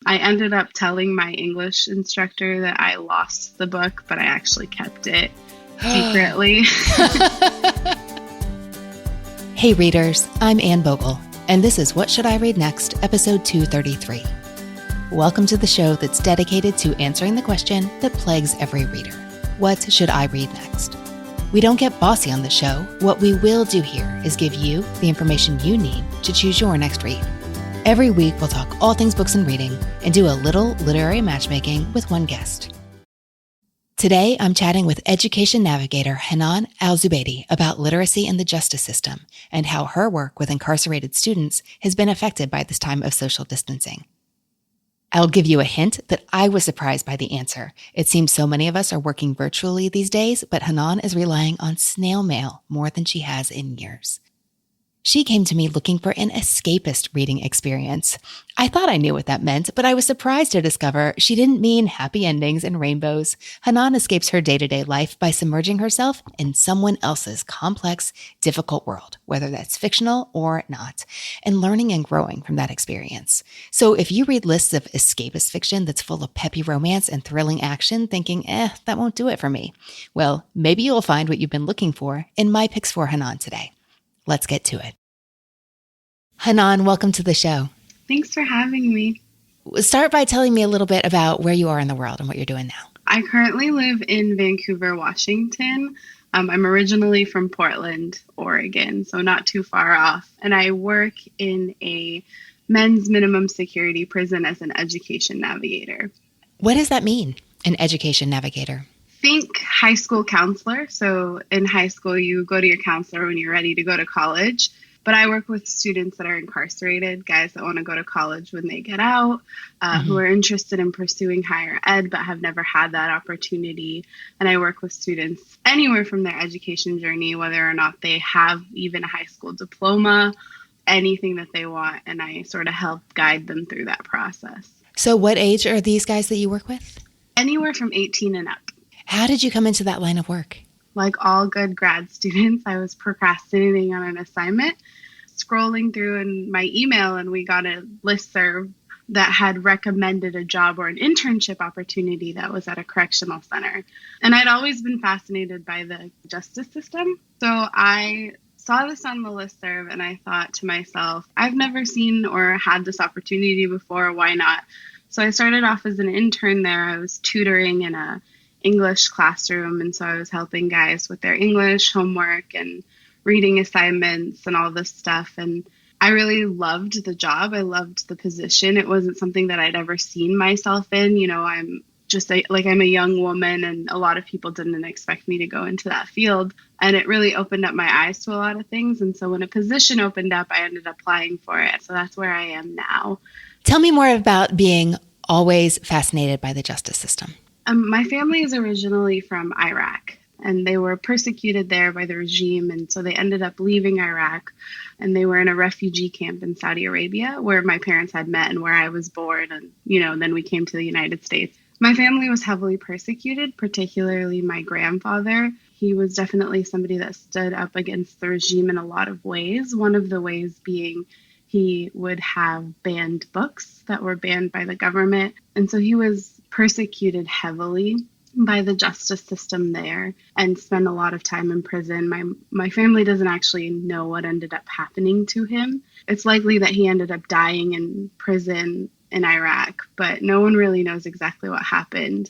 I ended up telling my English instructor that I lost the book, but I actually kept it secretly. Hey readers, I'm Ann Bogel, and this is What Should I Read Next, episode 233. Welcome to the show that's dedicated to answering the question that plagues every reader. What should I read next? We don't get bossy on the show. What we will do here is give you the information you need to choose your next read. Every week, we'll talk all things books and reading and do a little literary matchmaking with one guest. Today, I'm chatting with education navigator Hanan Al-Zubaidy about literacy in the justice system and how her work with incarcerated students has been affected by this time of social distancing. I'll give you a hint that I was surprised by the answer. It seems so many of us are working virtually these days, but Hanan is relying on snail mail more than she has in years. She came to me looking for an escapist reading experience. I thought I knew what that meant, but I was surprised to discover she didn't mean happy endings and rainbows. Hanan escapes her day-to-day life by submerging herself in someone else's complex, difficult world, whether that's fictional or not, and learning and growing from that experience. So if you read lists of escapist fiction that's full of peppy romance and thrilling action, thinking, that won't do it for me, well, maybe you'll find what you've been looking for in my picks for Hanan today. Let's get to it. Hanan, welcome to the show. Thanks for having me. Start by telling me a little bit about where you are in the world and what you're doing now. I currently live in Vancouver, Washington. I'm originally from Portland, Oregon, so not too far off. And I work in a men's minimum security prison as an education navigator. What does that mean, an education navigator? Think high school counselor. So in high school, you go to your counselor when you're ready to go to college. But I work with students that are incarcerated, guys that want to go to college when they get out, who are interested in pursuing higher ed but have never had that opportunity. And I work with students anywhere from their education journey, whether or not they have even a high school diploma, anything that they want. And I sort of help guide them through that process. So what age are these guys that you work with? Anywhere from 18 and up. How did you come into that line of work? Like all good grad students, I was procrastinating on an assignment, scrolling through in my email, and we got a listserv that had recommended a job or an internship opportunity that was at a correctional center. And I'd always been fascinated by the justice system. So I saw this on the listserv and I thought to myself, I've never seen or had this opportunity before. Why not? So I started off as an intern there. I was tutoring in a English classroom, and so I was helping guys with their English homework and reading assignments and all this stuff. And I really loved the job. I loved the position. It wasn't something that I'd ever seen myself in. You know, I'm a young woman, and a lot of people didn't expect me to go into that field. And it really opened up my eyes to a lot of things. And so when a position opened up, I ended up applying for it. So that's where I am now. Tell me more about being always fascinated by the justice system. My family is originally from Iraq, and they were persecuted there by the regime. And so they ended up leaving Iraq, and they were in a refugee camp in Saudi Arabia where my parents had met and where I was born. And, then we came to the United States. My family was heavily persecuted, particularly my grandfather. He was definitely somebody that stood up against the regime in a lot of ways. One of the ways being he would have banned books that were banned by the government. And so he was persecuted heavily by the justice system there and spent a lot of time in prison. My family doesn't actually know what ended up happening to him. It's likely that he ended up dying in prison in Iraq, but no one really knows exactly what happened.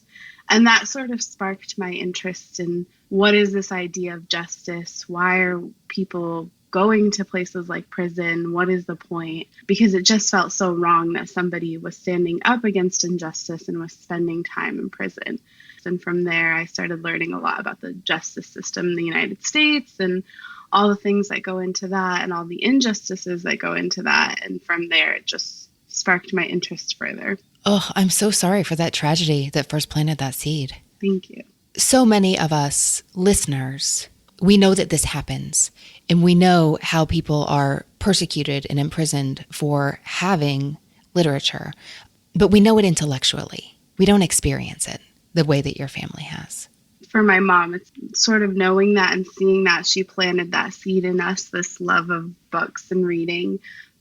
And that sort of sparked my interest in what is this idea of justice? Why are people going to places like prison? What is the point? Because it just felt so wrong that somebody was standing up against injustice and was spending time in prison. And from there, I started learning a lot about the justice system in the United States and all the things that go into that and all the injustices that go into that. And from there, it just sparked my interest further. Oh, I'm so sorry for that tragedy that first planted that seed. Thank you. So many of us listeners, we know that this happens, and we know how people are persecuted and imprisoned for having literature, but we know it intellectually. We don't experience it the way that your family has. For my mom, it's sort of knowing that and seeing that she planted that seed in us, this love of books and reading,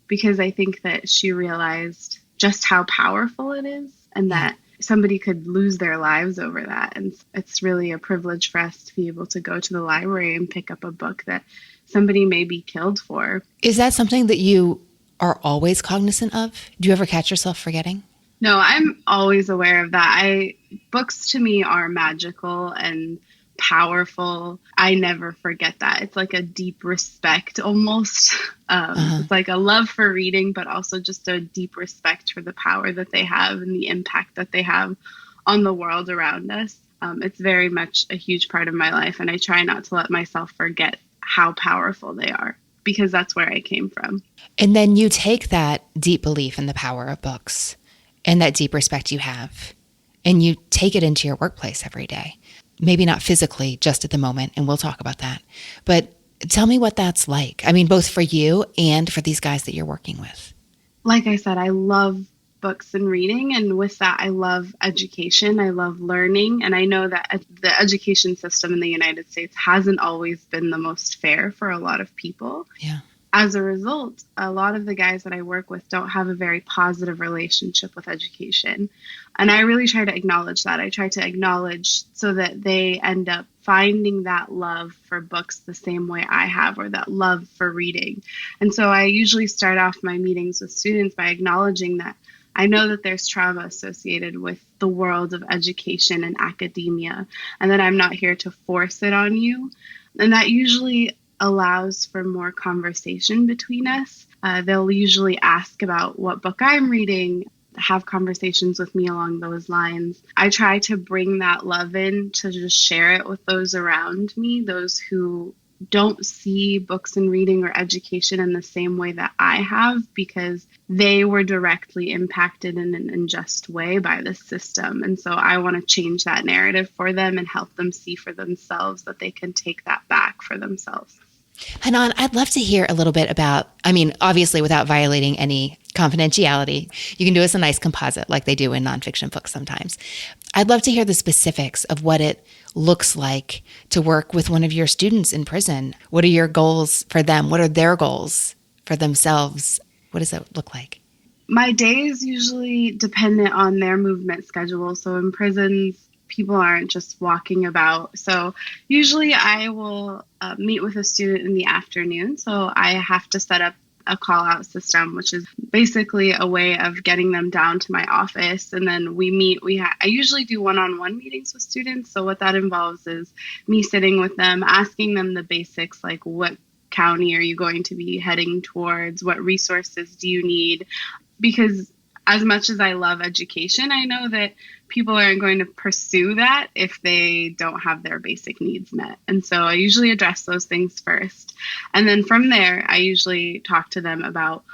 because I think that she realized just how powerful it is, and that somebody could lose their lives over that. And it's really a privilege for us to be able to go to the library and pick up a book that somebody may be killed for. Is that something that you are always cognizant of? Do you ever catch yourself forgetting? No, I'm always aware of that. Books to me are magical and powerful. I never forget that. It's like a deep respect almost. It's like a love for reading, but also just a deep respect for the power that they have and the impact that they have on the world around us. It's very much a huge part of my life, and I try not to let myself forget how powerful they are, because that's where I came from. And then you take that deep belief in the power of books and that deep respect you have, and you take it into your workplace every day. Maybe not physically just at the moment, and we'll talk about that. But tell me what that's like. I mean, both for you and for these guys that you're working with. Like I said, I love books and reading, and with that, I love education. I love learning, and I know that the education system in the United States hasn't always been the most fair for a lot of people. Yeah. As a result, a lot of the guys that I work with don't have a very positive relationship with education. And I really try to acknowledge that. I try to acknowledge so that they end up finding that love for books the same way I have, or that love for reading. And so I usually start off my meetings with students by acknowledging that I know that there's trauma associated with the world of education and academia, and that I'm not here to force it on you. And that usually allows for more conversation between us. They'll usually ask about what book I'm reading, have conversations with me along those lines. I try to bring that love in to just share it with those around me, those who don't see books and reading or education in the same way that I have, because they were directly impacted in an unjust way by the system. And so I want to change that narrative for them and help them see for themselves that they can take that back for themselves. Hanan, I'd love to hear a little bit about, I mean, obviously without violating any confidentiality, you can do us a nice composite like they do in nonfiction books sometimes. I'd love to hear the specifics of what it looks like to work with one of your students in prison. What are your goals for them? What are their goals for themselves? What does it look like? My day is usually dependent on their movement schedule. So in prisons, people aren't just walking about. So usually I will meet with a student in the afternoon. So I have to set up a call out system, which is basically a way of getting them down to my office. And then we meet. I usually do one-on-one meetings with students. So what that involves is me sitting with them, asking them the basics, like what county are you going to be heading towards? What resources do you need? Because as much as I love education, I know that people aren't going to pursue that if they don't have their basic needs met. And so I usually address those things first. And then from there, I usually talk to them about,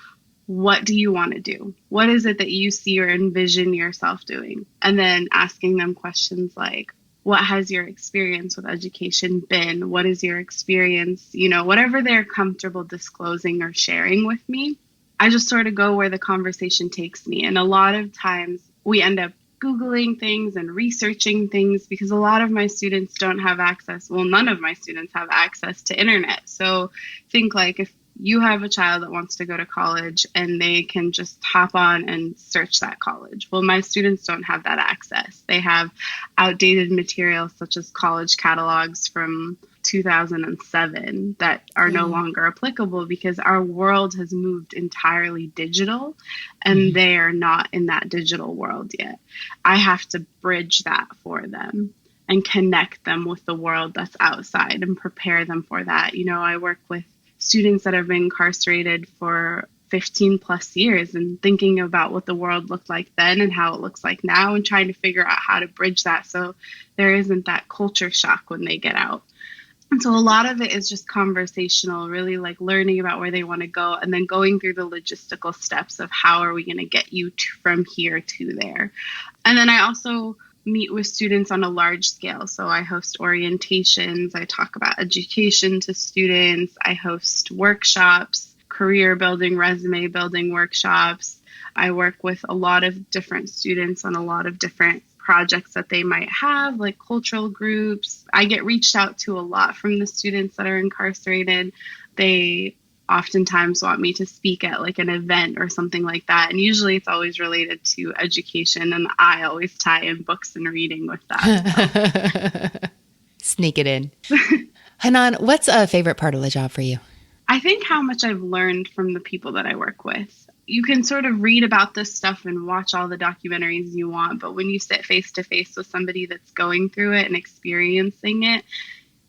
what do you want to do? What is it that you see or envision yourself doing? And then asking them questions like, what has your experience with education been? What is your experience? Whatever they're comfortable disclosing or sharing with me. I just sort of go where the conversation takes me. And a lot of times we end up Googling things and researching things, because a lot of my students don't have access. Well, none of my students have access to internet. So think like if you have a child that wants to go to college and they can just hop on and search that college. Well, my students don't have that access. They have outdated materials such as college catalogs from 2007 that are no longer applicable, because our world has moved entirely digital and they are not in that digital world yet. I have to bridge that for them and connect them with the world that's outside and prepare them for that. I work with students that have been incarcerated for 15 plus years and thinking about what the world looked like then and how it looks like now, and trying to figure out how to bridge that so there isn't that culture shock when they get out. And so a lot of it is just conversational, really like learning about where they want to go and then going through the logistical steps of how are we going to get you from here to there. And then I also meet with students on a large scale. So I host orientations. I talk about education to students. I host workshops, career building, resume building workshops. I work with a lot of different students on a lot of different projects that they might have, like cultural groups. I get reached out to a lot from the students that are incarcerated. They oftentimes want me to speak at like an event or something like that. And usually it's always related to education. And I always tie in books and reading with that. So. Sneak it in. Hanan, what's a favorite part of the job for you? I think how much I've learned from the people that I work with. You can sort of read about this stuff and watch all the documentaries you want, but when you sit face to face with somebody that's going through it and experiencing it,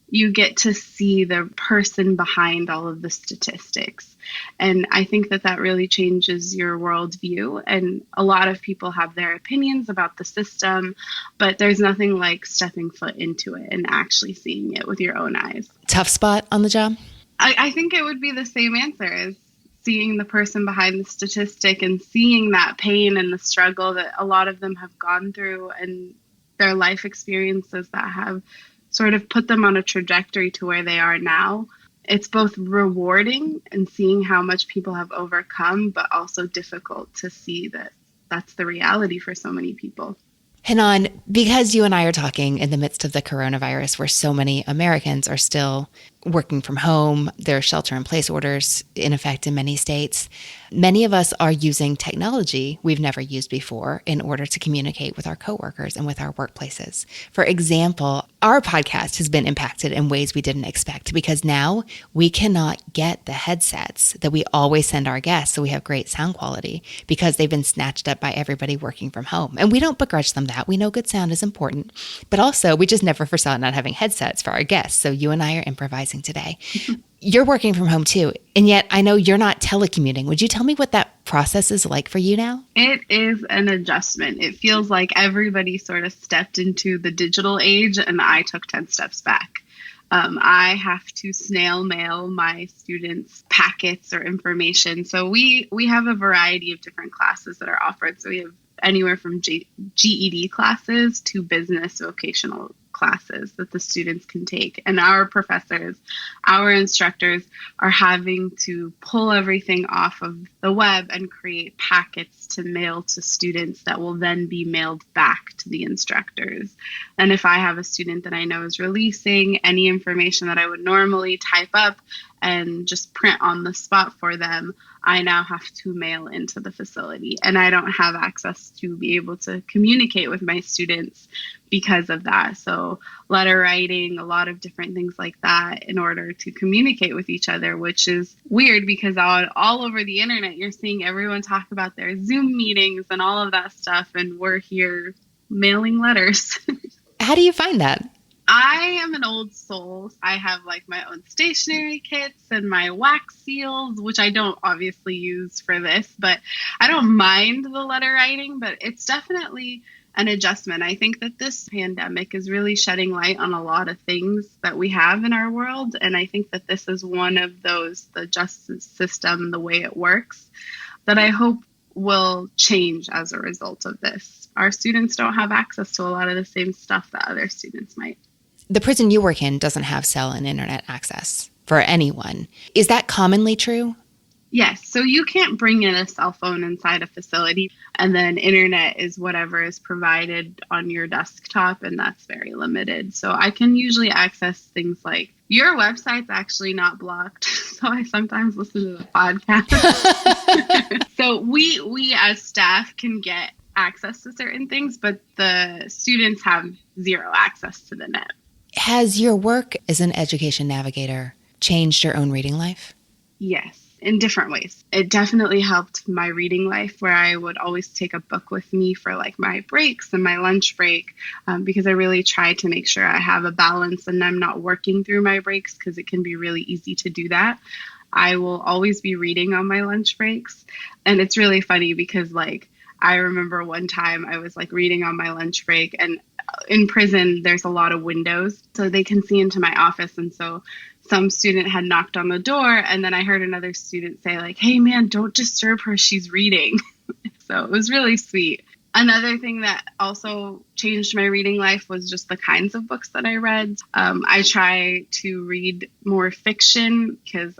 you get to see the person behind all of the statistics. And I think that that really changes your worldview. And a lot of people have their opinions about the system, but there's nothing like stepping foot into it and actually seeing it with your own eyes. Tough spot on the job? I think it would be the same answer as seeing the person behind the statistic and seeing that pain and the struggle that a lot of them have gone through and their life experiences that have sort of put them on a trajectory to where they are now. It's both rewarding and seeing how much people have overcome, but also difficult to see that that's the reality for so many people. Hanan, because you and I are talking in the midst of the coronavirus where so many Americans are still working from home, there are shelter-in-place orders in effect in many states. Many of us are using technology we've never used before in order to communicate with our coworkers and with our workplaces. For example, our podcast has been impacted in ways we didn't expect because now we cannot get the headsets that we always send our guests so we have great sound quality because they've been snatched up by everybody working from home. And we don't begrudge them that. We know good sound is important, but also we just never foresaw not having headsets for our guests. So you and I are improvising today. You're working from home too, and yet I know you're not telecommuting. Would you tell me what that process is like for you now? It is an adjustment. It feels like everybody sort of stepped into the digital age and I took 10 steps back. I have to snail mail my students packets or information. So we have a variety of different classes that are offered. So we have anywhere from GED classes to business vocational classes that the students can take. And our professors, our instructors are having to pull everything off of the web and create packets to mail to students that will then be mailed back to the instructors. And if I have a student that I know is releasing any information that I would normally type up and just print on the spot for them, I now have to mail into the facility. And I don't have access to be able to communicate with my students because of that. So letter writing, a lot of different things like that in order to communicate with each other, which is weird because all over the internet, you're seeing everyone talk about their Zoom meetings and all of that stuff. And we're here mailing letters. How do you find that? I am an old soul. I have like my own stationery kits and my wax seals, which I don't obviously use for this, but I don't mind the letter writing, but it's definitely an adjustment. I think that this pandemic is really shedding light on a lot of things that we have in our world. And I think that this is one of those, the justice system, the way it works, that I hope will change as a result of this. Our students don't have access to a lot of the same stuff that other students might. The prison you work in doesn't have cell and internet access for anyone. Is that commonly true? Yes. So you can't bring in a cell phone inside a facility, and then internet is whatever is provided on your desktop, and that's very limited. So I can usually access things like your website's actually not blocked. So I sometimes listen to the podcast. So we as staff can get access to certain things, but the students have zero access to the net. Has your work as an education navigator changed your own reading life? Yes, in different ways. It definitely helped my reading life, where I would always take a book with me for like my breaks and my lunch break, because I really try to make sure I have a balance and I'm not working through my breaks, because it can be really easy to do that. I will always be reading on my lunch breaks. And it's really funny because like I remember one time I was like reading on my lunch break, and in prison, there's a lot of windows, so they can see into my office. And so some student had knocked on the door, and then I heard another student say like, "Hey man, don't disturb her, she's reading." So it was really sweet. Another thing that also changed my reading life was just the kinds of books that I read. I try to read more fiction because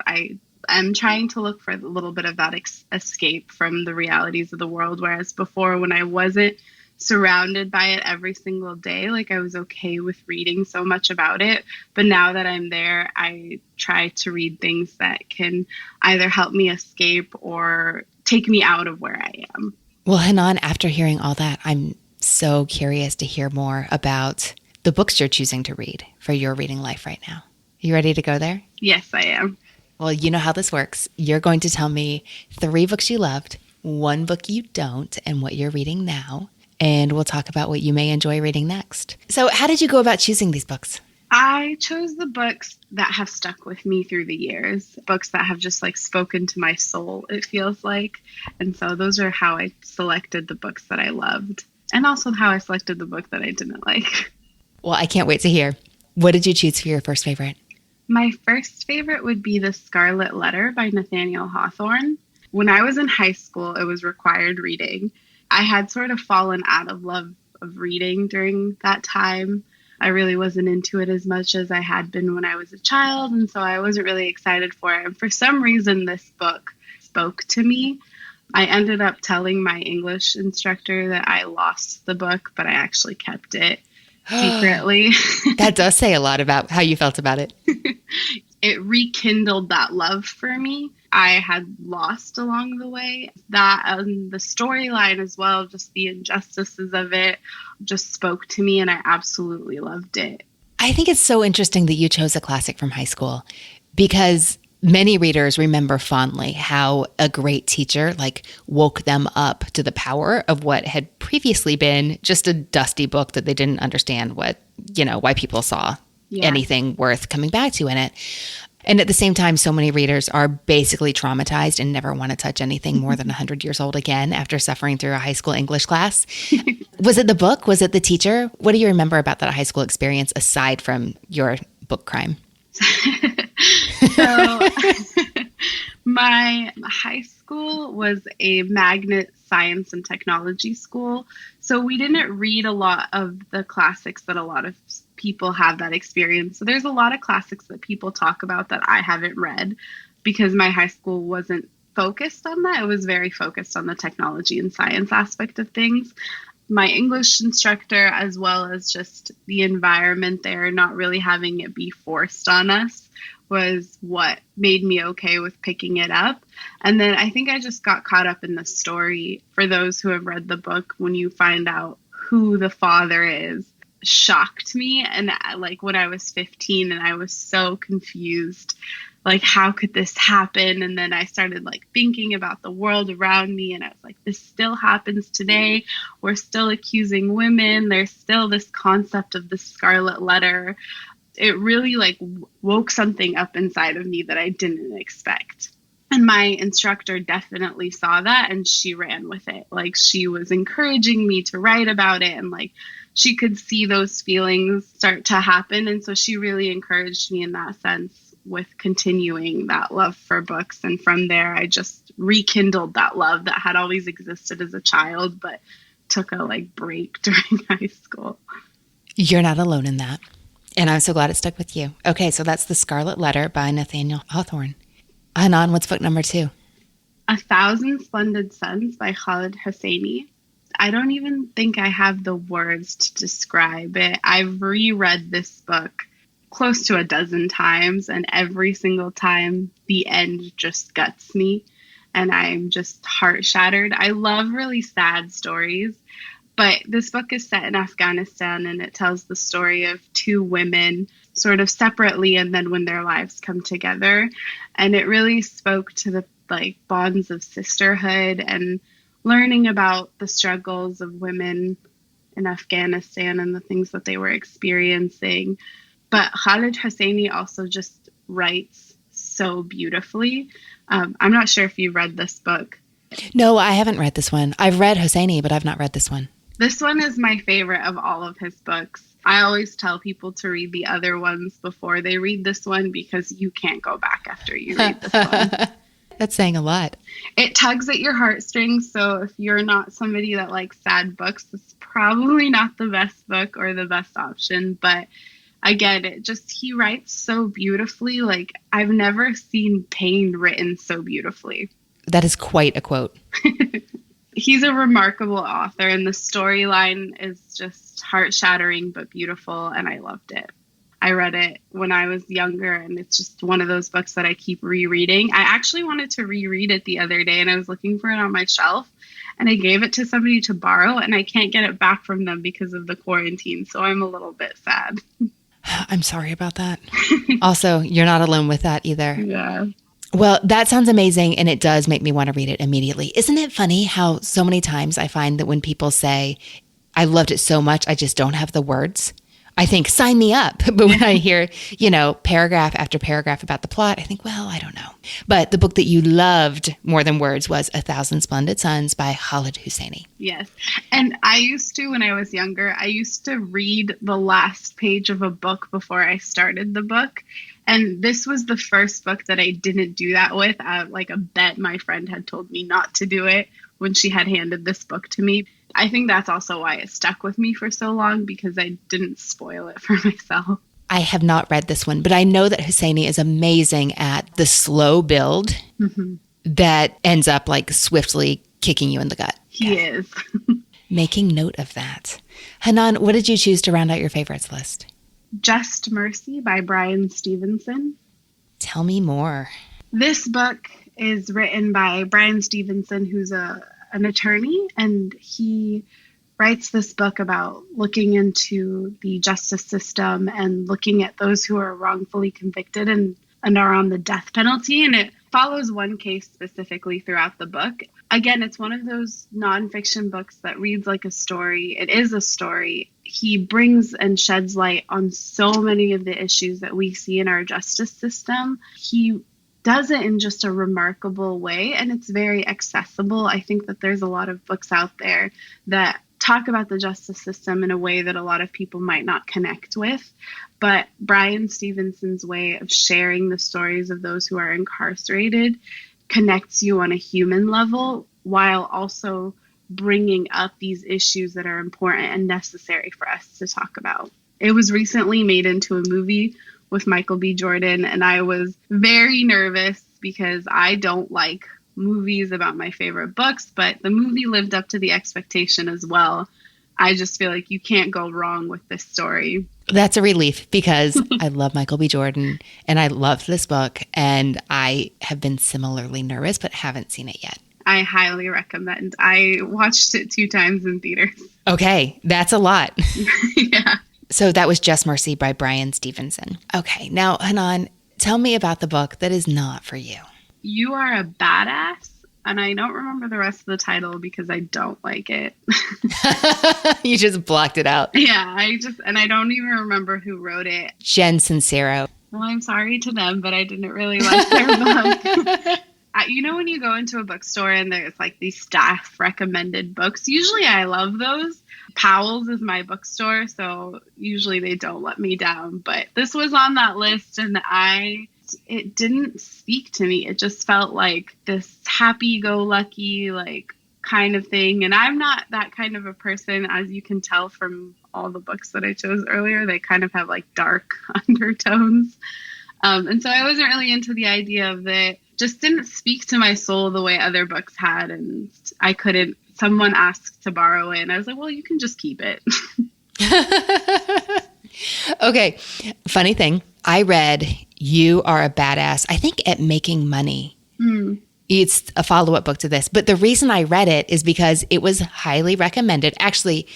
I'm trying to look for a little bit of that escape from the realities of the world. Whereas before, when I wasn't surrounded by it every single day. Like I was okay with reading so much about it. But now that I'm there, I try to read things that can either help me escape or take me out of where I am. Well, Hanan, after hearing all that, I'm so curious to hear more about the books you're choosing to read for your reading life right now. You ready to go there? Yes, I am. Well, you know how this works. You're going to tell me 3 books you loved, 1 book you don't, and what you're reading now. And we'll talk about what you may enjoy reading next. So how did you go about choosing these books? I chose the books that have stuck with me through the years, books that have just like spoken to my soul, it feels like. And so those are how I selected the books that I loved, and also how I selected the book that I didn't like. Well, I can't wait to hear. What did you choose for your first favorite? My first favorite would be The Scarlet Letter by Nathaniel Hawthorne. When I was in high school, it was required reading. I had sort of fallen out of love of reading during that time. I really wasn't into it as much as I had been when I was a child, and so I wasn't really excited for it. And for some reason, this book spoke to me. I ended up telling my English instructor that I lost the book, but I actually kept it secretly. That does say a lot about how you felt about it. It rekindled that love for me. I had lost along the way. That and the storyline as well, just the injustices of it, just spoke to me, and I absolutely loved it. I think it's so interesting that you chose a classic from high school, because many readers remember fondly how a great teacher like woke them up to the power of what had previously been just a dusty book that they didn't understand why people saw anything worth coming back to in it. And at the same time, so many readers are basically traumatized and never want to touch anything more than 100 years old again after suffering through a high school English class. Was it the book? Was it the teacher? What do you remember about that high school experience aside from your book crime? So my high school was a magnet science and technology school. So we didn't read a lot of the classics that a lot of people have that experience. So there's a lot of classics that people talk about that I haven't read because my high school wasn't focused on that. It was very focused on the technology and science aspect of things. My English instructor, as well as just the environment there, not really having it be forced on us, was what made me okay with picking it up. And then I think I just got caught up in the story. For those who have read the book, when you find out who the father is, shocked me. And like when I was 15 and I was so confused, like how could this happen? And then I started like thinking about the world around me, and I was like, this still happens today. We're still accusing women. There's still this concept of the Scarlet Letter. It really like woke something up inside of me that I didn't expect. And my instructor definitely saw that, and she ran with it. Like she was encouraging me to write about it, and like she could see those feelings start to happen. And so she really encouraged me in that sense with continuing that love for books. And from there, I just rekindled that love that had always existed as a child, but took a like break during high school. You're not alone in that. And I'm so glad it stuck with you. Okay, so that's The Scarlet Letter by Nathaniel Hawthorne. Hanan, what's book number 2? 1,000 Splendid Suns by Khaled Hosseini. I don't even think I have the words to describe it. I've reread this book close to a dozen times, and every single time the end just guts me, and I'm just heart shattered. I love really sad stories, but this book is set in Afghanistan, and it tells the story of 2 women sort of separately and then when their lives come together. And it really spoke to the like bonds of sisterhood and learning about the struggles of women in Afghanistan and the things that they were experiencing. But Khaled Hosseini also just writes so beautifully. I'm not sure if you read this book. No, I haven't read this one. I've read Huseini, but I've not read this one. This one is my favorite of all of his books. I always tell people to read the other ones before they read this one because you can't go back after you read this one. That's saying a lot. It tugs at your heartstrings, so if you're not somebody that likes sad books, it's probably not the best book or the best option. But again, he writes so beautifully. Like, I've never seen pain written so beautifully. That is quite a quote. He's a remarkable author, and the storyline is just heart-shattering but beautiful, and I loved it. I read it when I was younger, and it's just one of those books that I keep rereading. I actually wanted to reread it the other day, and I was looking for it on my shelf, and I gave it to somebody to borrow, and I can't get it back from them because of the quarantine, so I'm a little bit sad. I'm sorry about that. Also, you're not alone with that either. Yeah. Well, that sounds amazing, and it does make me want to read it immediately. Isn't it funny how so many times I find that when people say, I loved it so much, I just don't have the words, I think, sign me up. But when I hear, paragraph after paragraph about the plot, I think, well, I don't know. But the book that you loved more than words was 1,000 Splendid Suns by Huseini. Yes. And when I was younger, I used to read the last page of a book before I started the book. And this was the first book that I didn't do that with. Like a bet my friend had told me not to do it when she had handed this book to me. I think that's also why it stuck with me for so long, because I didn't spoil it for myself. I have not read this one, but I know that Huseini is amazing at the slow build that ends up like swiftly kicking you in the gut. He is. Making note of that. Hanan, what did you choose to round out your favorites list? Just Mercy by Bryan Stevenson. Tell me more. This book is written by Bryan Stevenson, who's an attorney, and he writes this book about looking into the justice system and looking at those who are wrongfully convicted and are on the death penalty. And it follows one case specifically throughout the book. Again, it's one of those nonfiction books that reads like a story. It is a story. He brings and sheds light on so many of the issues that we see in our justice system. He does it in just a remarkable way, and it's very accessible. I think that there's a lot of books out there that talk about the justice system in a way that a lot of people might not connect with. But Bryan Stevenson's way of sharing the stories of those who are incarcerated connects you on a human level, while also bringing up these issues that are important and necessary for us to talk about. It was recently made into a movie with Michael B. Jordan, and I was very nervous because I don't like movies about my favorite books, but the movie lived up to the expectation as well. I just feel like you can't go wrong with this story. That's a relief, because I love Michael B. Jordan and I loved this book, and I have been similarly nervous but haven't seen it yet. I highly recommend. I watched it 2 times in theaters. Okay, that's a lot. Yeah. So that was Just Mercy by Bryan Stevenson. Okay, now Hanan, tell me about the book that is not for you. You Are a Badass, and I don't remember the rest of the title because I don't like it. You just blocked it out. Yeah, I don't even remember who wrote it. Jen Sincero. Well, I'm sorry to them, but I didn't really like their book. When you go into a bookstore and there's like these staff recommended books, usually I love those. Powell's is my bookstore, so usually they don't let me down. But this was on that list, and it didn't speak to me. It just felt like this happy-go-lucky, like, kind of thing. And I'm not that kind of a person, as you can tell from all the books that I chose earlier. They kind of have like dark undertones. And so I wasn't really into the idea of it. Just didn't speak to my soul the way other books had. And I couldn't, someone asked to borrow it, and I was like, well, you can just keep it. Okay. Funny thing. I read You Are a Badass, I think at Making Money. It's a follow-up book to this. But the reason I read it is because it was highly recommended. Actually,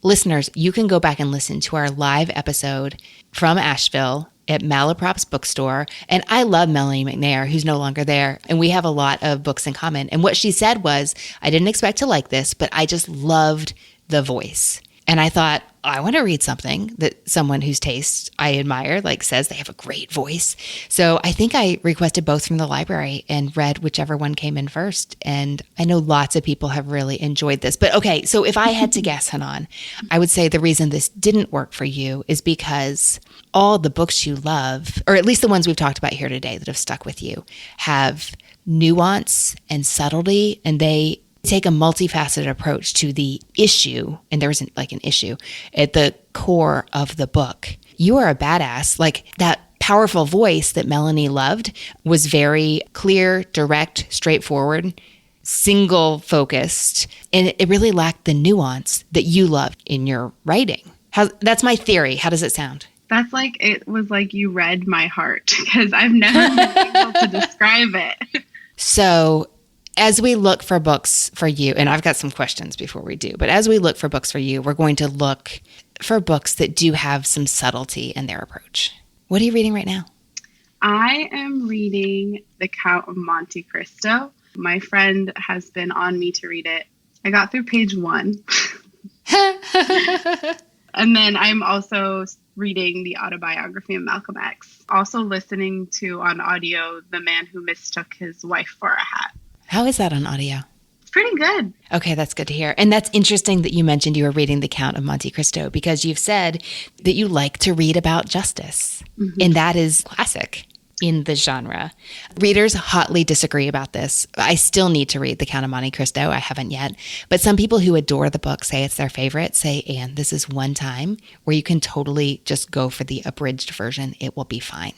listeners, you can go back and listen to our live episode from Asheville at Malaprop's bookstore. And I love Melanie McNair, who's no longer there. And we have a lot of books in common. And what she said was, I didn't expect to like this, but I just loved the voice. And I thought, I want to read something that someone whose taste I admire, like, says they have a great voice. So I think I requested both from the library and read whichever one came in first. And I know lots of people have really enjoyed this. But okay, so if I had to guess, Hanan, I would say the reason this didn't work for you is because all the books you love, or at least the ones we've talked about here today that have stuck with you, have nuance and subtlety, and they take a multifaceted approach to the issue, and there isn't like an issue at the core of the book. You Are a Badass, like that powerful voice that Melanie loved, was very clear, direct, straightforward. single focused, and it really lacked the nuance that you love in your writing. That's my theory. How does it sound? That's like, it was like you read my heart, because I've never been able to describe it. So as we look for books for you, and I've got some questions before we do, but as we look for books for you, we're going to look for books that do have some subtlety in their approach. What are you reading right now? I am reading The Count of Monte Cristo. My friend has been on me to read it. I got through page 1. And then I'm also reading the autobiography of Malcolm X. Also listening to on audio The Man Who Mistook His Wife for a Hat. How is that on audio? It's pretty good. Okay, that's good to hear. And that's interesting that you mentioned you were reading The Count of Monte Cristo, because you've said that you like to read about justice. Mm-hmm. And that is classic in the genre. Readers hotly disagree about this. I still need to read The Count of Monte Cristo. I haven't yet. But some people who adore the book, say it's their favorite, say, Anne, this is one time where you can totally just go for the abridged version. It will be fine.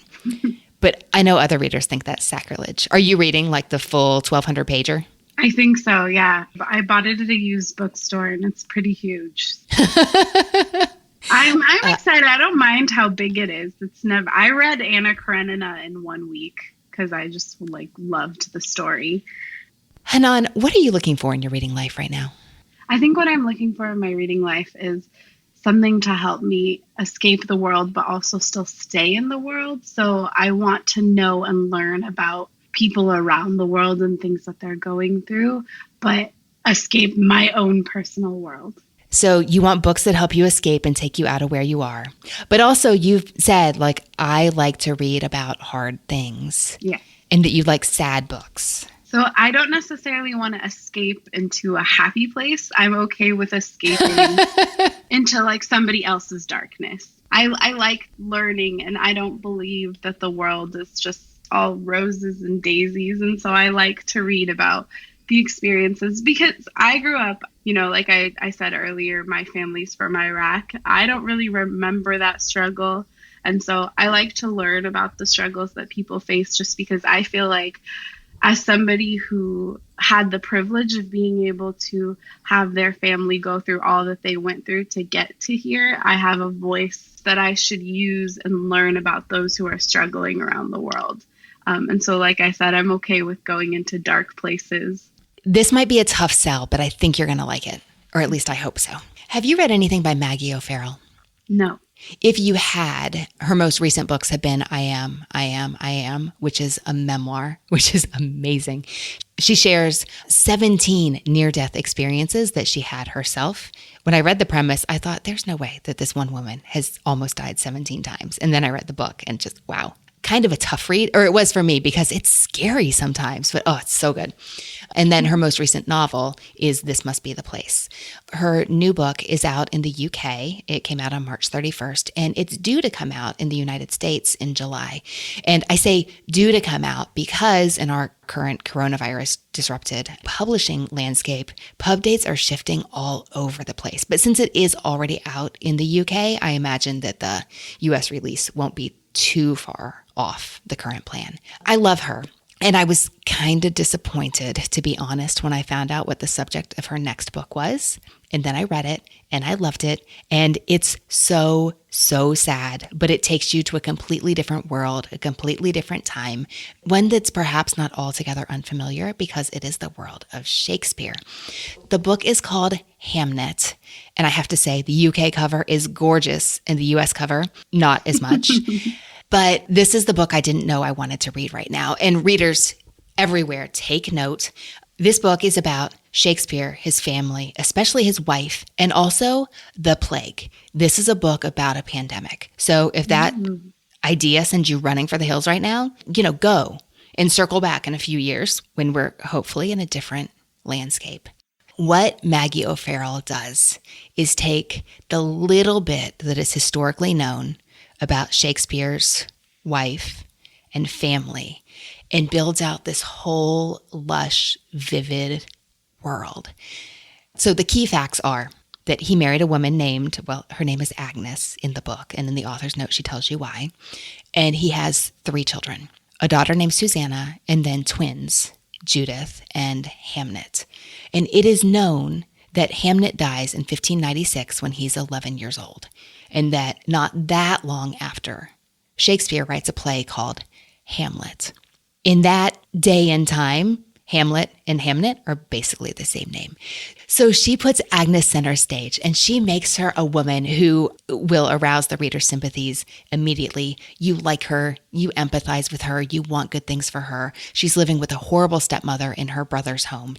But I know other readers think that's sacrilege. Are you reading like the full 1,200 pager? I think so, yeah. I bought it at a used bookstore, and it's pretty huge. I'm excited. I don't mind how big it is. I read Anna Karenina in 1 week because I just loved the story. Hanan, what are you looking for in your reading life right now? I think what I'm looking for in my reading life is something to help me escape the world, but also still stay in the world. So I want to know and learn about people around the world and things that they're going through, but escape my own personal world. So you want books that help you escape and take you out of where you are. But also you've said, I like to read about hard things. Yeah. And that you like sad books. So I don't necessarily want to escape into a happy place. I'm okay with escaping into somebody else's darkness. I like learning, and I don't believe that the world is just all roses and daisies. And so I like to read about the experiences, because I grew up, like I said earlier, my family's from Iraq. I don't really remember that struggle. And so I like to learn about the struggles that people face, just because I feel like, as somebody who had the privilege of being able to have their family go through all that they went through to get to here, I have a voice that I should use and learn about those who are struggling around the world. And so, like I said, I'm okay with going into dark places. This might be a tough sell, but I think you're going to like it, or at least I hope so. Have you read anything by Maggie OHara? No. If you had, her most recent books have been I Am, which is a memoir, which is amazing. She shares 17 near-death experiences that she had herself. When I read the premise, I thought, there's no way that this one woman has almost died 17 times. And then I read the book and just, wow. Kind of a tough read, or it was for me, because it's scary sometimes, but it's so good. And then her most recent novel is This Must Be the Place. Her new book is out in the UK. It came out on March 31st, and it's due to come out in the United States in July. And I say due to come out because in our current coronavirus disrupted publishing landscape, pub dates are shifting all over the place. But since it is already out in the UK, I imagine that the US release won't be too far off the current plan. I love her. And I was kind of disappointed, to be honest, when I found out what the subject of her next book was. And then I read it and I loved it. And it's so, so sad, but it takes you to a completely different world, a completely different time, one that's perhaps not altogether unfamiliar because it is the world of Shakespeare. The book is called Hamnet. And I have to say, the UK cover is gorgeous and the US cover, not as much. But this is the book I didn't know I wanted to read right now. And readers everywhere, take note. This book is about Shakespeare, his family, especially his wife, and also the plague. This is a book about a pandemic. So if that idea sends you running for the hills right now, go and circle back in a few years when we're hopefully in a different landscape. What Maggie OHara does is take the little bit that is historically known about Shakespeare's wife and family and builds out this whole lush, vivid world. So the key facts are that he married a woman named, her name is Agnes in the book, and in the author's note she tells you why. And he has 3 children, a daughter named Susanna, and then twins Judith, and Hamnet. And it is known that Hamnet dies in 1596 when he's 11 years old, and that not that long after, Shakespeare writes a play called Hamlet. In that day and time, Hamlet and Hamnet are basically the same name. So she puts Agnes center stage, and she makes her a woman who will arouse the reader's sympathies immediately. You like her, you empathize with her, you want good things for her. She's living with a horrible stepmother in her brother's home,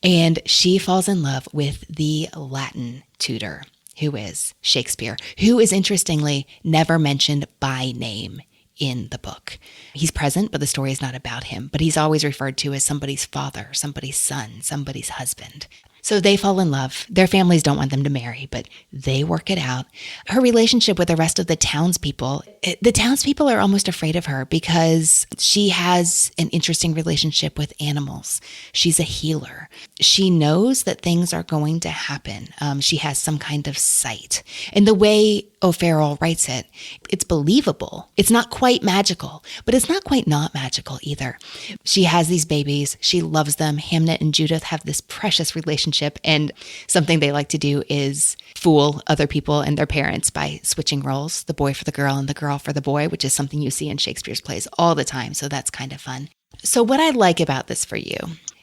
and she falls in love with the Latin tutor, who is Shakespeare, who is interestingly never mentioned by name in the book. He's present, but the story is not about him. But he's always referred to as somebody's father, somebody's son, somebody's husband. So they fall in love. Their families don't want them to marry, but they work it out. Her relationship with the rest of the townspeople are almost afraid of her because she has an interesting relationship with animals. She's a healer. She knows that things are going to happen. She has some kind of sight. And the way O'Farrell writes it, it's believable. It's not quite magical, but it's not quite not magical either. She has these babies. She loves them. Hamnet and Judith have this precious relationship. And something they like to do is fool other people and their parents by switching roles, the boy for the girl and the girl for the boy, which is something you see in Shakespeare's plays all the time. So that's kind of fun. So what I like about this for you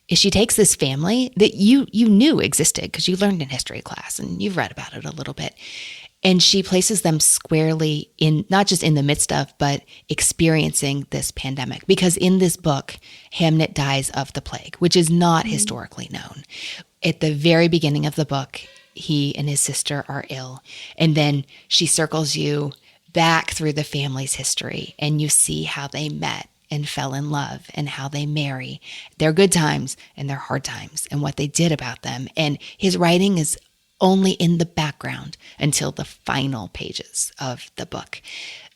is she takes this family that you knew existed because you learned in history class and you've read about it a little bit. And she places them squarely in, not just in the midst of, but experiencing this pandemic. Because in this book, Hamnet dies of the plague, which is not historically known. At the very beginning of the book, he and his sister are ill. And then she circles you back through the family's history, and you see how they met and fell in love and how they marry, their good times and their hard times and what they did about them. And his writing is only in the background until the final pages of the book.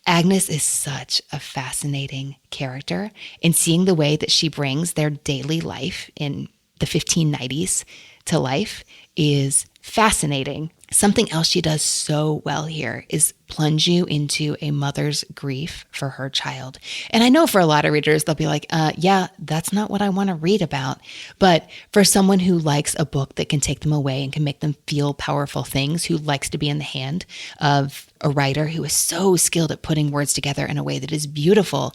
Agnes is such a fascinating character, and seeing the way that she brings their daily life in the 1590s to life is fascinating. Something else she does so well here is plunge you into a mother's grief for her child. And I know for a lot of readers, they'll be like, yeah, that's not what I want to read about. But for someone who likes a book that can take them away and can make them feel powerful things, who likes to be in the hand of a writer who is so skilled at putting words together in a way that is beautiful,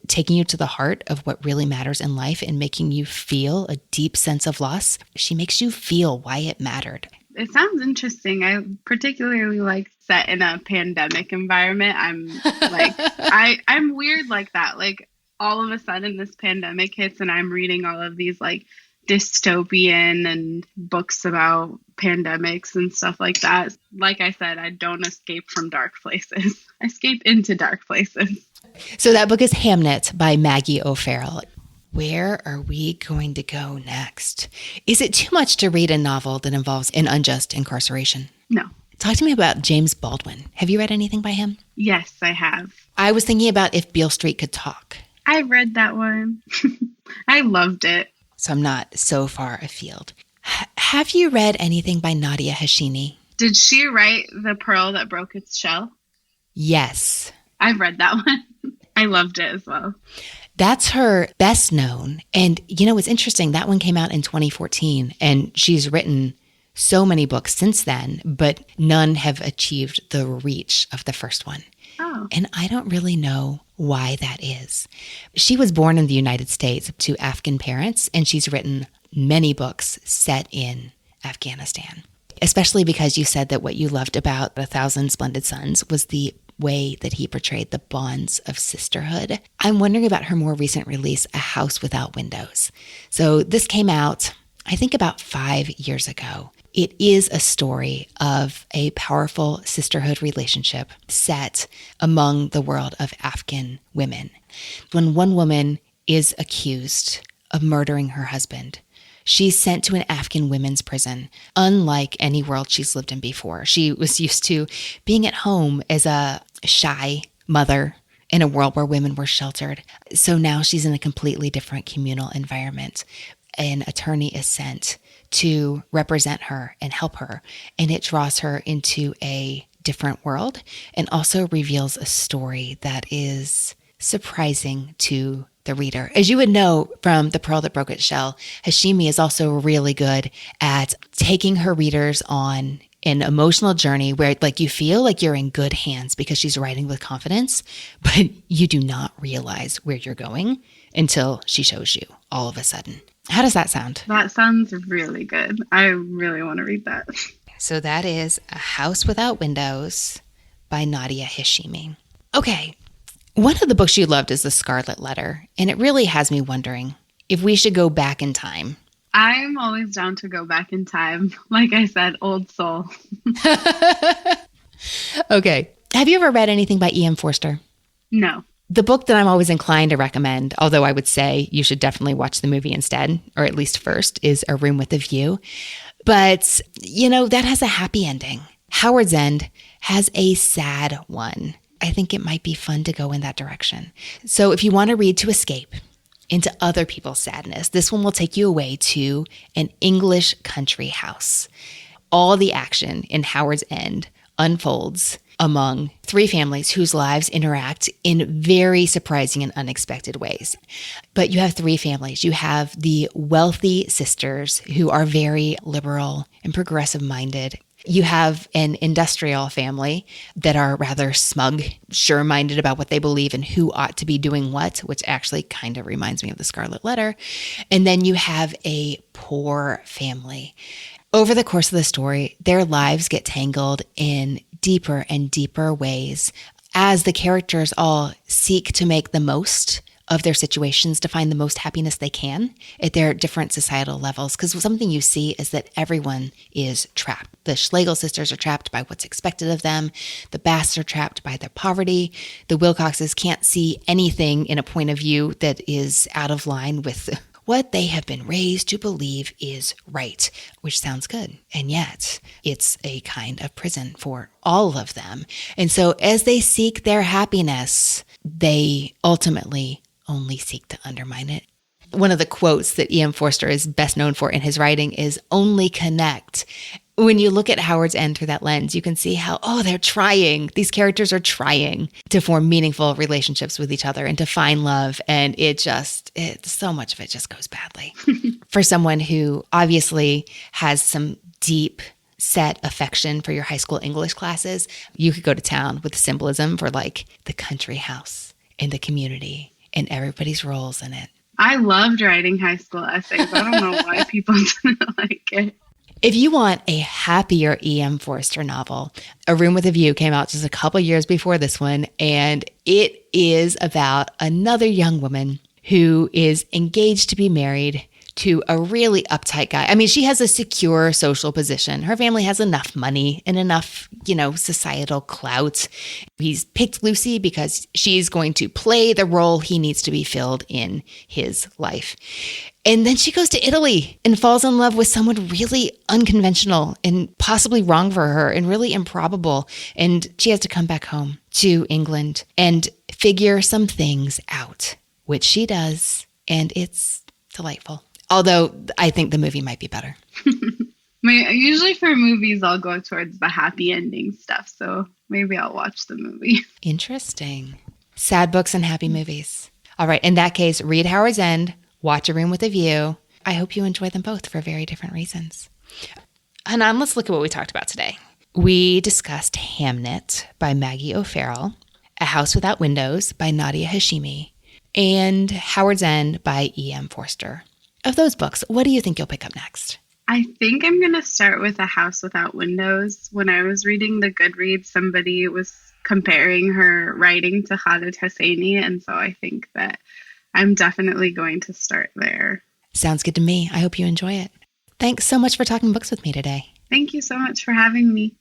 taking you to the heart of what really matters in life and making you feel a deep sense of loss, she makes you feel why it mattered. It sounds interesting. I particularly like set in a pandemic environment. I'm weird like that. Like all of a sudden this pandemic hits and I'm reading all of these like dystopian and books about pandemics and stuff like that. Like I said, I don't escape from dark places. I escape into dark places. So that book is Hamnet by Maggie OHara. Where are we going to go next? Is it too much to read a novel that involves an unjust incarceration? No. Talk to me about James Baldwin. Have you read anything by him? Yes, I have. I was thinking about If Beale Street Could Talk. I read that one. I loved it. So I'm not so far afield. Have you read anything by Nadia Huseini? Did she write The Pearl That Broke Its Shell? Yes. I've read that one. I loved it as well. That's her best known. And, you know, it's interesting. That one came out in 2014, and she's written so many books since then, but none have achieved the reach of the first one. Oh. And I don't really know why that is. She was born in the United States to Afghan parents, and she's written many books set in Afghanistan, especially because you said that what you loved about 1,000 Splendid Suns was the way that he portrayed the bonds of sisterhood. I'm wondering about her more recent release, A House Without Windows. So this came out, I think, about 5 years ago. It is a story of a powerful sisterhood relationship set among the world of Afghan women. When one woman is accused of murdering her husband, she's sent to an Afghan women's prison, unlike any world she's lived in before. She was used to being at home as a shy mother in a world where women were sheltered. So now she's in a completely different communal environment. An attorney is sent to represent her and help her, and it draws her into a different world and also reveals a story that is surprising to the reader. As you would know from The Pearl That Broke Its Shell, Hashimi is also really good at taking her readers on an emotional journey where like you feel like you're in good hands because she's writing with confidence, but you do not realize where you're going until she shows you all of a sudden. How does that sound? That sounds really good. I really want to read that. So that is A House Without Windows by Nadia Hashimi. Okay, one of the books you loved is The Scarlet Letter, and it really has me wondering if we should go back in time. I'm always down to go back in time. Like I said, old soul. Okay. Have you ever read anything by E.M. Forster? No. The book that I'm always inclined to recommend, although I would say you should definitely watch the movie instead, or at least first, is A Room with a View. But, that has a happy ending. Howard's End has a sad one. I think it might be fun to go in that direction. So if you want to read to escape into other people's sadness, this one will take you away to an English country house. All the action in Howard's End unfolds among three families whose lives interact in very surprising and unexpected ways. But you have three families. You have the wealthy sisters who are very liberal and progressive minded. You have an industrial family that are rather smug, sure-minded about what they believe and who ought to be doing what, which actually kind of reminds me of The Scarlet Letter. And then you have a poor family. Over the course of the story, their lives get tangled in deeper and deeper ways as the characters all seek to make the most of their situations, to find the most happiness they can at their different societal levels. Because something you see is that everyone is trapped. The Schlegel sisters are trapped by what's expected of them. The Basts are trapped by their poverty. The Wilcoxes can't see anything in a point of view that is out of line with what they have been raised to believe is right, which sounds good. And yet it's a kind of prison for all of them. And so as they seek their happiness, they ultimately only seek to undermine it. One of the quotes that E.M. Forster is best known for in his writing is "only connect." When you look at Howard's End through that lens, you can see how, they're trying. These characters are trying to form meaningful relationships with each other and to find love. And so much of it just goes badly. For someone who obviously has some deep set affection for your high school English classes, you could go to town with the symbolism for like the country house and the community and everybody's roles in it. I loved writing high school essays. I don't know why people didn't like it. If you want a happier E.M. Forster novel, A Room with a View came out just a couple years before this one, and it is about another young woman who is engaged to be married to a really uptight guy. I mean, she has a secure social position. Her family has enough money and enough, societal clout. He's picked Lucy because she's going to play the role he needs to be filled in his life. And then she goes to Italy and falls in love with someone really unconventional and possibly wrong for her and really improbable. And she has to come back home to England and figure some things out, which she does. And it's delightful. Although I think the movie might be better. Usually for movies, I'll go towards the happy ending stuff. So maybe I'll watch the movie. Interesting. Sad books and happy movies. All right. In that case, read Howard's End, watch A Room with a View. I hope you enjoy them both for very different reasons. Hanan, let's look at what we talked about today. We discussed Hamnet by Maggie OHara, A House Without Windows by Nadia Hashimi, and Howard's End by E.M. Forster. Of those books, what do you think you'll pick up next? I think I'm going to start with A House Without Windows. When I was reading the Goodreads, somebody was comparing her writing to Khaled Hosseini, and so I think that I'm definitely going to start there. Sounds good to me. I hope you enjoy it. Thanks so much for talking books with me today. Thank you so much for having me.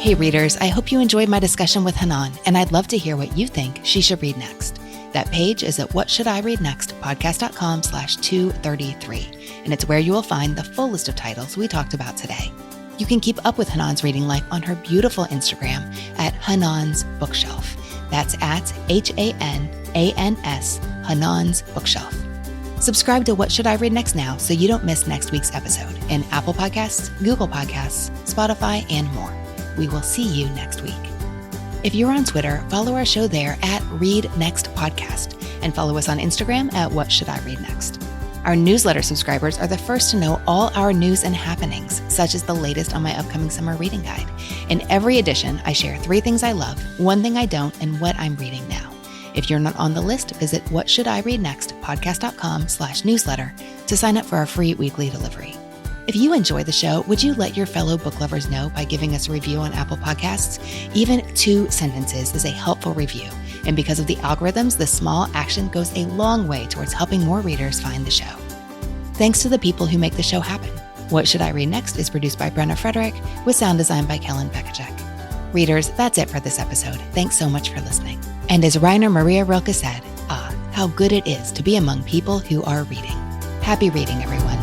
Hey readers, I hope you enjoyed my discussion with Hanan, and I'd love to hear what you think she should read next. That page is at whatshouldireadnextpodcast.com/233, and it's where you will find the full list of titles we talked about today. You can keep up with Hanan's reading life on her beautiful Instagram at Hanan's Bookshelf. That's at HANANS, Hanan's Bookshelf. Subscribe to What Should I Read Next now so you don't miss next week's episode in Apple Podcasts, Google Podcasts, Spotify, and more. We will see you next week. If you're on Twitter, follow our show there at Read Next Podcast and follow us on Instagram at What Should I Read Next. Our newsletter subscribers are the first to know all our news and happenings, such as the latest on my upcoming summer reading guide. In every edition, I share 3 things I love, 1 thing I don't, and what I'm reading now. If you're not on the list, visit whatshouldireadnextpodcast.com/newsletter to sign up for our free weekly delivery. If you enjoy the show, would you let your fellow book lovers know by giving us a review on Apple Podcasts? Even 2 sentences is a helpful review. And because of the algorithms, this small action goes a long way towards helping more readers find the show. Thanks to the people who make the show happen. What Should I Read Next is produced by Brenna Frederick with sound design by Kellen Bekacek. Readers, that's it for this episode. Thanks so much for listening. And as Rainer Maria Rilke said, how good it is to be among people who are reading. Happy reading, everyone.